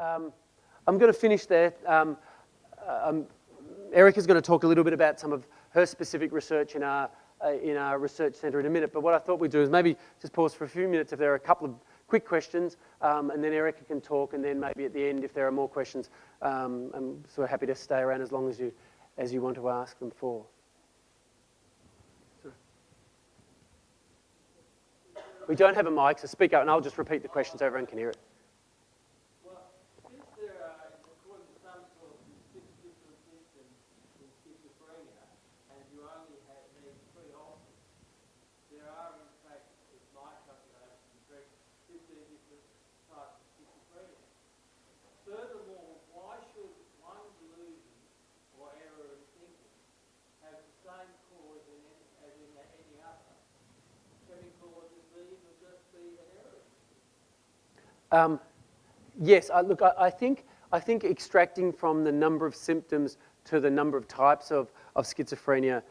I'm going to finish there. Erica's going to talk a little bit about some of her specific research in our research centre in a minute, but what I thought we'd do is maybe just pause for a few minutes if there are a couple of quick questions, and then Erica can talk, and then maybe at the end, if there are more questions, I'm sort of happy to stay around as long as you want to ask them for. We don't have a mic, so speak up, and I'll just repeat the question so everyone can hear it. Well, since there are, according to some sources, 6 different symptoms in schizophrenia, and you only need 3 of them, there are, in fact, with my calculations, 15 different types of schizophrenia. Furthermore, why should one delusion or error in thinking have the same cause as in any other? Can it cause a disease or just be an error? Yes, look, I think extracting from the number of symptoms to the number of types of schizophrenia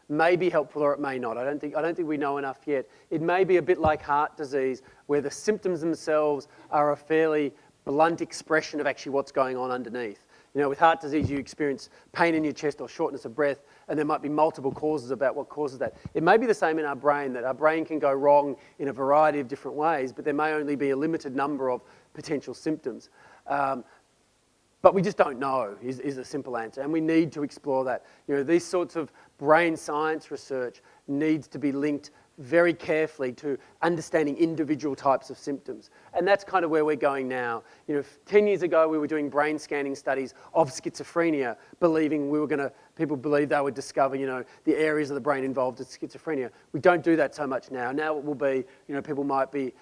may be helpful, or it may not. I don't think we know enough yet. It may be a bit like heart disease, where the symptoms themselves are a fairly blunt expression of actually what's going on underneath. You know, with heart disease, you experience pain in your chest or shortness of breath, and there might be multiple causes about what causes that. It may be the same in our brain, that our brain can go wrong in a variety of different ways, but there may only be a limited number of potential symptoms. But we just don't know, is a simple answer, and we need to explore that. You know, these sorts of brain science research needs to be linked very carefully to understanding individual types of symptoms. And that's kind of where we're going now. You know, 10 years ago, we were doing brain scanning studies of schizophrenia, believing people believed they would discover, you know, the areas of the brain involved in schizophrenia. We don't do that so much now. Now it will be, you know, people might be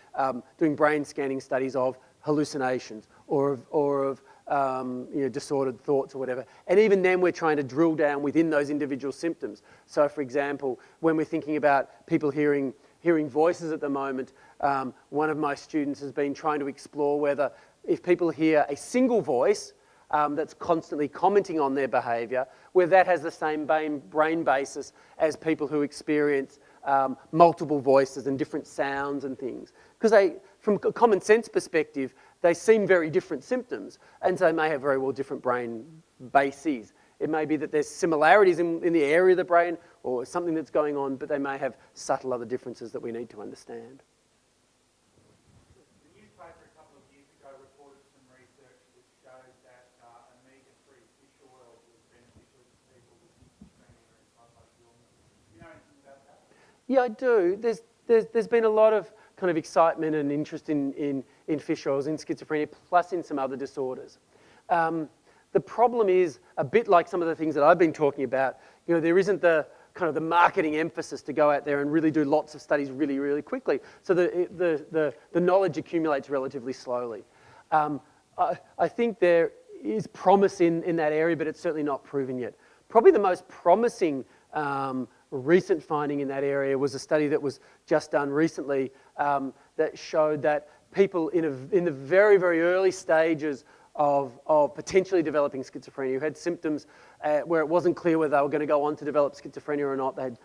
doing brain scanning studies of hallucinations or of you know, disordered thoughts or whatever. And even then, we're trying to drill down within those individual symptoms. So, for example, when we're thinking about people hearing voices at the moment, one of my students has been trying to explore whether if people hear a single voice that's constantly commenting on their behaviour, whether that has the same brain basis as people who experience multiple voices and different sounds and things. Because from a common sense perspective, they seem very different symptoms, and so they may have very well different brain bases. It may be that there's similarities in the area of the brain or something that's going on, but they may have subtle other differences that we need to understand. The newspaper a couple of years ago reported some research which showed that omega-3 fish oil was beneficial to people with schizophrenia and psychotic illness. Do you know anything about that? Yeah, I do. There's been a lot of kind of excitement and interest in fish oils, in schizophrenia, plus in some other disorders. The problem is, a bit like some of the things that I've been talking about, you know, there isn't the kind of the marketing emphasis to go out there and really do lots of studies really, really quickly. So the knowledge accumulates relatively slowly. I think there is promise in that area, but it's certainly not proven yet. Probably the most promising recent finding in that area was a study that was just done recently that showed that people in the very, very early stages of potentially developing schizophrenia, who had symptoms where it wasn't clear whether they were going to go on to develop schizophrenia or not, they had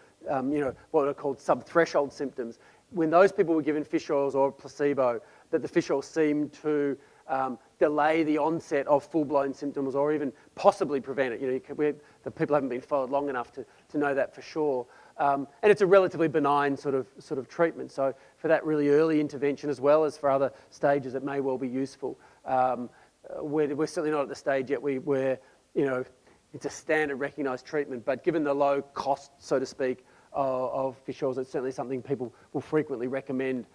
you know, what are called subthreshold symptoms. When those people were given fish oils or placebo, that the fish oils seemed to delay the onset of full-blown symptoms or even possibly prevent it. You know, the people haven't been followed long enough to know that for sure. And it's a relatively benign sort of treatment. So for that really early intervention, as well as for other stages, it may well be useful. We're certainly not at the stage yet where, you know, it's a standard recognised treatment, but given the low cost, so to speak, of fish oils, it's certainly something people will frequently recommend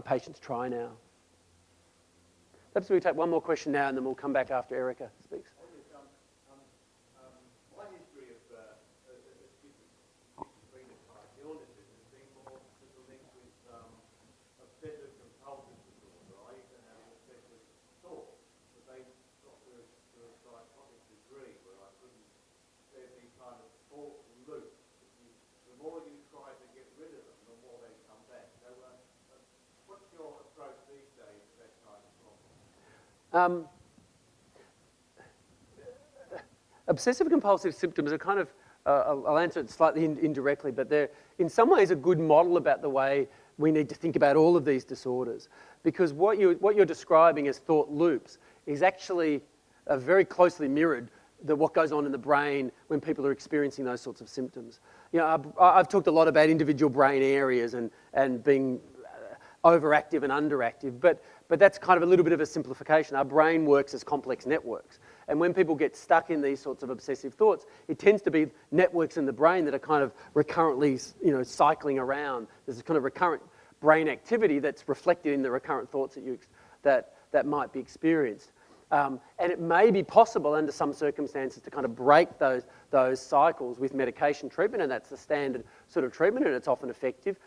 patients try now. Perhaps we take one more question now, and then we'll come back after Erica speaks. My history of schizophrenia type illnesses has been more linked with obsessive compulsive disorder. I used to have an obsessive thought, but they got to a psychotic degree where I couldn't, there'd be kind of thought loops. The more you try to get rid of them, the more they come back. So what's your approach these days to that kind of problem? Obsessive compulsive symptoms are kind of, I'll answer it slightly indirectly, but they're in some ways a good model about the way we need to think about all of these disorders. Because what you're describing as thought loops is actually very closely mirrored what goes on in the brain when people are experiencing those sorts of symptoms. You know, I've talked a lot about individual brain areas and being overactive and underactive, but that's kind of a little bit of a simplification. Our brain works as complex networks. And when people get stuck in these sorts of obsessive thoughts, it tends to be networks in the brain that are kind of recurrently, cycling around. There's a kind of recurrent brain activity that's reflected in the recurrent thoughts that might be experienced. And it may be possible under some circumstances to kind of break those cycles with medication treatment, and that's the standard sort of treatment, and it's often effective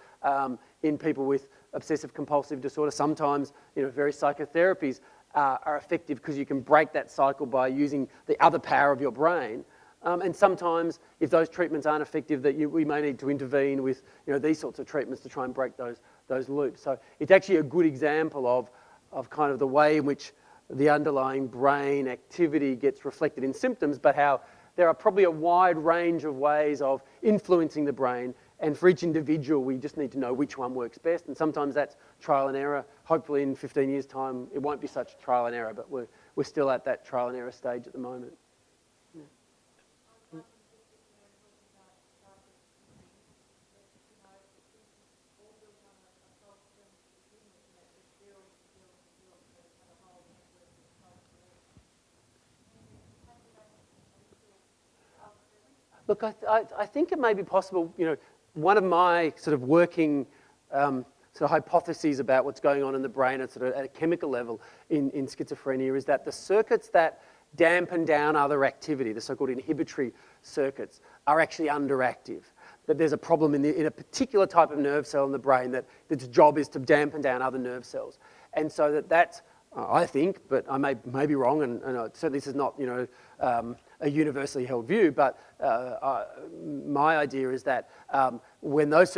in people with obsessive compulsive disorder. Sometimes, various psychotherapies are effective because you can break that cycle by using the other power of your brain. And sometimes, if those treatments aren't effective, we may need to intervene with these sorts of treatments to try and break those loops. So it's actually a good example of kind of the way in which the underlying brain activity gets reflected in symptoms, but how there are probably a wide range of ways of influencing the brain. And for each individual, we just need to know which one works best. And sometimes that's trial and error. Hopefully in 15 years' time, it won't be such trial and error, but we're still at that trial and error stage at the moment. Yeah. Look, I think it may be possible, one of my sort of working sort of hypotheses about what's going on in the brain at sort of at a chemical level in schizophrenia is that the circuits that dampen down other activity, the so-called inhibitory circuits, are actually underactive. That there's a problem in a particular type of nerve cell in the brain that its job is to dampen down other nerve cells. And so that's, I think, but I may be wrong, and certainly this is not, a universally held view, but my idea is that when those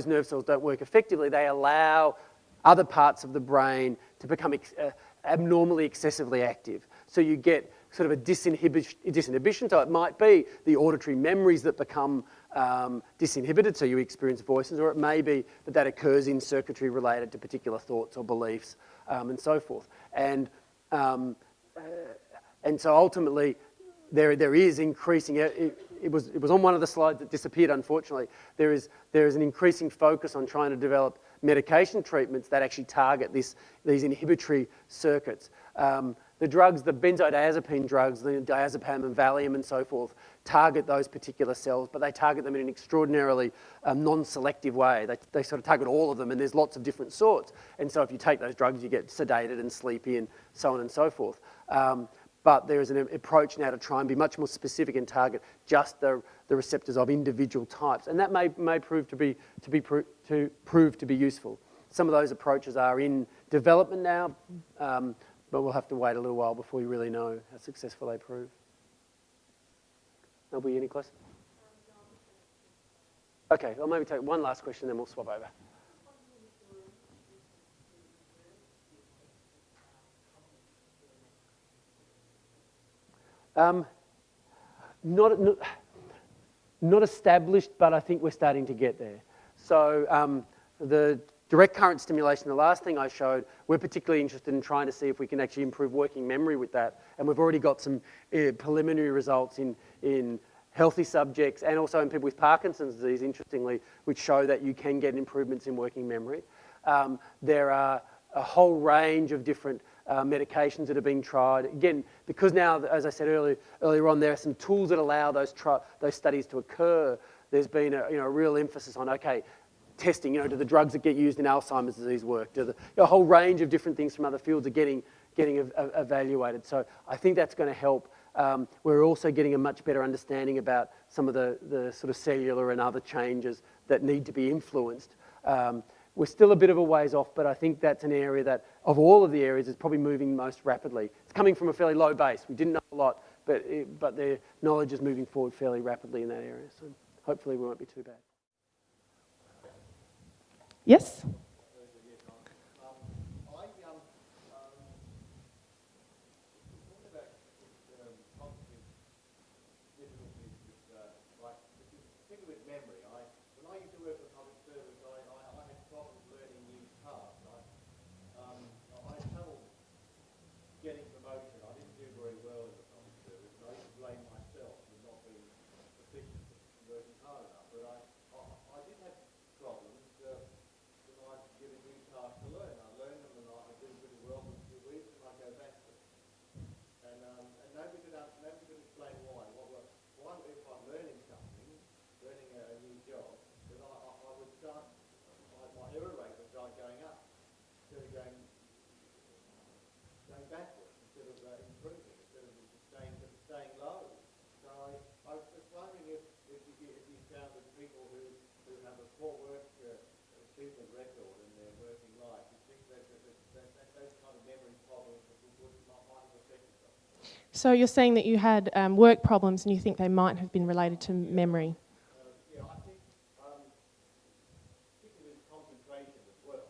nerve cells don't work effectively, they allow other parts of the brain to become abnormally excessively active. So you get sort of a disinhibition. So it might be the auditory memories that become disinhibited, so you experience voices, or it may be that occurs in circuitry related to particular thoughts or beliefs, and so forth. And so ultimately, there is increasing. It was on one of the slides that disappeared, unfortunately. There is an increasing focus on trying to develop medication treatments that actually target these inhibitory circuits. The drugs, the benzodiazepine drugs, the diazepam and Valium and so forth, target those particular cells, but they target them in an extraordinarily non-selective way. They sort of target all of them, and there's lots of different sorts. And so if you take those drugs, you get sedated and sleepy and so on and so forth. But there is an approach now to try and be much more specific and target just the receptors of individual types, and that may prove to be useful. Some of those approaches are in development now, but we'll have to wait a little while before we really know how successful they prove. There'll be any questions? Okay, I'll maybe take one last question, then we'll swap over. Not established, but I think we're starting to get there. So the direct current stimulation, the last thing I showed, we're particularly interested in trying to see if we can actually improve working memory with that. And we've already got some preliminary results in healthy subjects and also in people with Parkinson's disease, interestingly, which show that you can get improvements in working memory. There are a whole range of different medications that are being tried. Again, because now, as I said earlier on, there are some tools that allow those studies to occur. There's been a real emphasis on, okay, testing, do the drugs that get used in Alzheimer's disease work? A whole range of different things from other fields are getting evaluated. So I think that's going to help. We're also getting a much better understanding about some of the sort of cellular and other changes that need to be influenced. We're still a bit of a ways off, but I think that's an area that, of all of the areas, is probably moving most rapidly. It's coming from a fairly low base. We didn't know a lot, but the knowledge is moving forward fairly rapidly in that area. So hopefully we won't be too bad. Yes? Getting promoted instead of going backwards, instead of improving, instead of staying low. So I was just wondering if you found that people who have a poor work achievement record in their working life, you think that those kind of memory problems might have affected them. So you're saying that you had work problems and you think they might have been related to memory? Yeah, I think particularly concentration as well.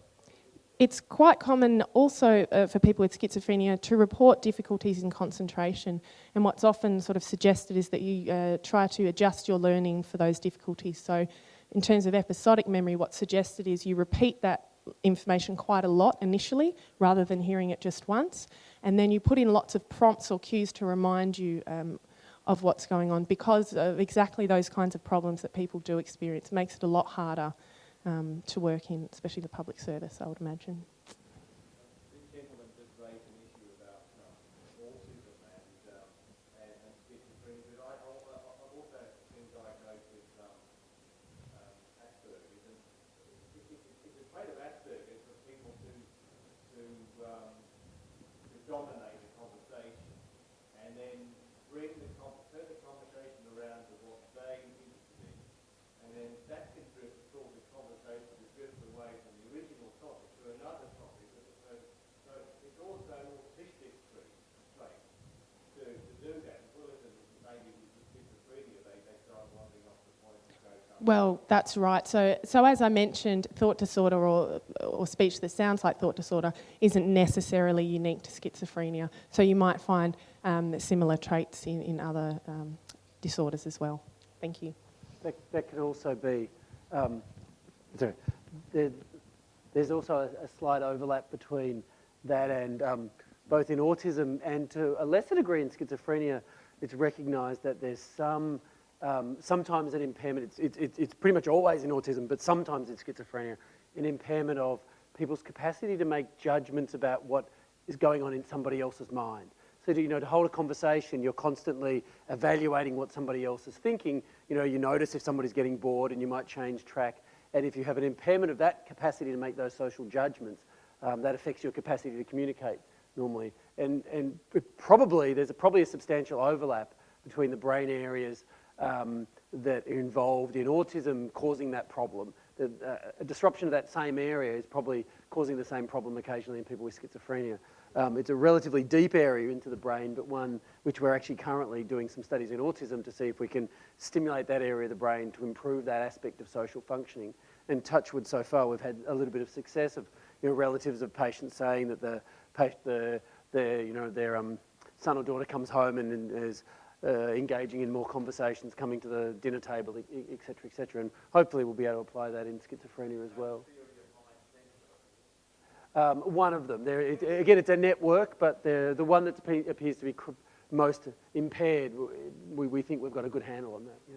It's quite common also for people with schizophrenia to report difficulties in concentration, and what's often sort of suggested is that you try to adjust your learning for those difficulties. So in terms of episodic memory, what's suggested is you repeat that information quite a lot initially rather than hearing it just once, and then you put in lots of prompts or cues to remind you of what's going on, because of exactly those kinds of problems that people do experience. It makes it a lot harder to work in, especially the public service, I would imagine. This gentleman just raised an issue about autism and schizophrenia, but I've also been diagnosed with Asperger's, and it's a trait of Asperger's for people to dominate a conversation and then bring turn the conversation around to what they're interested in, and then that can cause the conversation to drift away from the original topic to another topic. So it's also an autistic trait to do that, as well as maybe with schizophrenia, they start wandering off the point and go somewhere. Well, that's right. So as I mentioned, thought disorder or speech that sounds like thought disorder isn't necessarily unique to schizophrenia. So you might find similar traits in other disorders as well. Thank you. That can also be, there's also a slight overlap between that and both in autism and to a lesser degree in schizophrenia. It's recognised that there's sometimes an impairment, it's pretty much always in autism, but sometimes in schizophrenia, an impairment of people's capacity to make judgments about what is going on in somebody else's mind. So to hold a conversation, you're constantly evaluating what somebody else is thinking. You notice if somebody's getting bored and you might change track. And if you have an impairment of that capacity to make those social judgments, that affects your capacity to communicate normally. And there's probably a substantial overlap between the brain areas that are involved in autism causing that problem. A disruption of that same area is probably causing the same problem occasionally in people with schizophrenia. It's a relatively deep area into the brain, but one which we're actually currently doing some studies in autism to see if we can stimulate that area of the brain to improve that aspect of social functioning. And touch wood, so far we've had a little bit of success of relatives of patients saying that their son or daughter comes home and is engaging in more conversations, coming to the dinner table, et cetera, and hopefully we'll be able to apply that in schizophrenia as well. One of them. Again, it's a network, but the one that appears to be most impaired, we think we've got a good handle on that. Yeah.